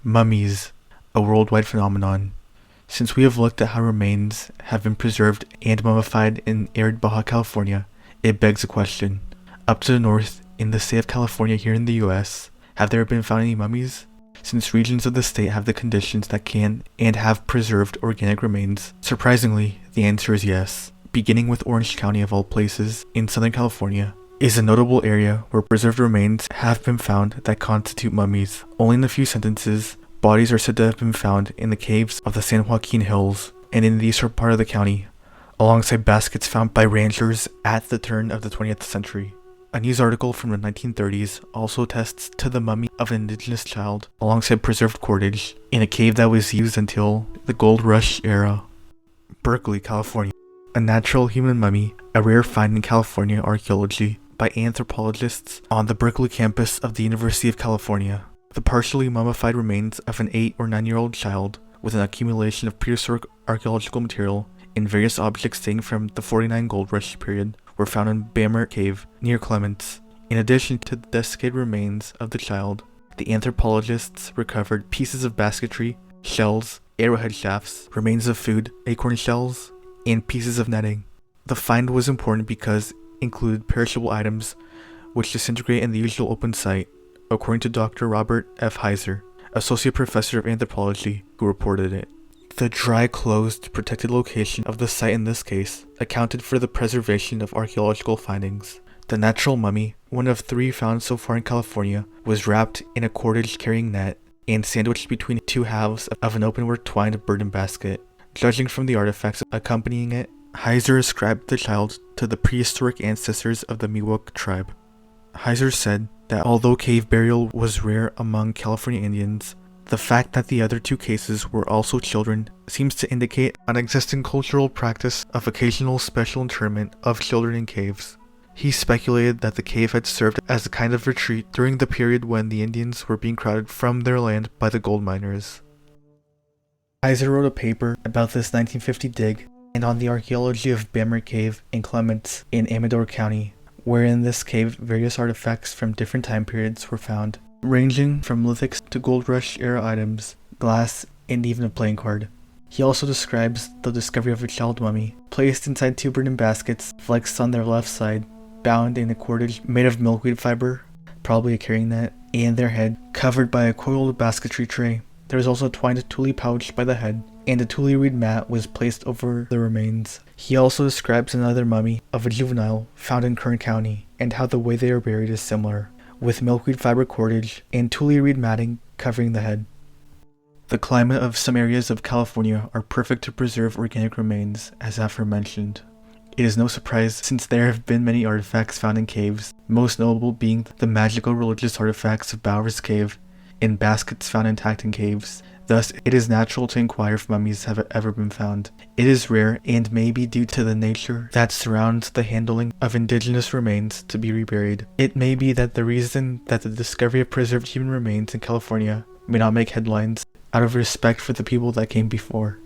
Mummies, a worldwide phenomenon. Since we have looked at how remains have been preserved and mummified in arid Baja California, it begs a question. Up to the north, in the state of California here in the US, have there been found any mummies? Since regions of the state have the conditions that can and have preserved organic remains, surprisingly, the answer is yes. Beginning with Orange County of all places, in Southern California, is a notable area where preserved remains have been found that constitute mummies. Only in a few sentences, bodies are said to have been found in the caves of the San Joaquin Hills and in the eastern part of the county, alongside baskets found by ranchers at the turn of the 20th century. A news article from the 1930s also attests to the mummy of an indigenous child alongside preserved cordage in a cave that was used until the Gold Rush era. Berkeley, California. A natural human mummy, a rare find in California archaeology by anthropologists on the Berkeley campus of the University of California. The partially mummified remains of an 8 or 9-year-old child with an accumulation of prehistoric archaeological material and various objects dating from the 49 Gold Rush period were found in Bammer Cave near Clements. In addition to the desiccated remains of the child, the anthropologists recovered pieces of basketry, shells, arrowhead shafts, remains of food, acorn shells, and pieces of netting. The find was important because it included perishable items which disintegrate in the usual open site, according to Dr. Robert F. Heiser, Associate Professor of Anthropology, who reported it. The dry, closed, protected location of the site in this case accounted for the preservation of archaeological findings. The natural mummy, one of 3 found so far in California, was wrapped in a cordage-carrying net and sandwiched between 2 halves of an openwork twined burden basket. Judging from the artifacts accompanying it, Heiser ascribed the child to the prehistoric ancestors of the Miwok tribe. Heiser said that although cave burial was rare among California Indians, the fact that the other 2 cases were also children seems to indicate an existing cultural practice of occasional special interment of children in caves. He speculated that the cave had served as a kind of retreat during the period when the Indians were being crowded from their land by the gold miners. Heiser wrote a paper about this 1950 dig and on the archaeology of Bammer Cave in Clements in Amador County, where in this cave various artifacts from different time periods were found, ranging from lithics to Gold Rush era items, glass, and even a playing card. He also describes the discovery of a child mummy, placed inside 2 burden baskets, flexed on their left side, bound in a cordage made of milkweed fiber, probably a carrying net, and their head covered by a coiled basketry tray. There was also a twined tule pouch by the head, and a tule reed mat was placed over the remains. He also describes another mummy of a juvenile found in Kern County, and how the way they are buried is similar, with milkweed fiber cordage and tule reed matting covering the head. The climate of some areas of California are perfect to preserve organic remains, as aforementioned. It is no surprise since there have been many artifacts found in caves, most notable being the magical religious artifacts of Bowers Cave and baskets found intact in caves. Thus, it is natural to inquire if mummies have ever been found. It is rare and may be due to the nature that surrounds the handling of indigenous remains to be reburied. It may be that the reason that the discovery of preserved human remains in California may not make headlines out of respect for the people that came before.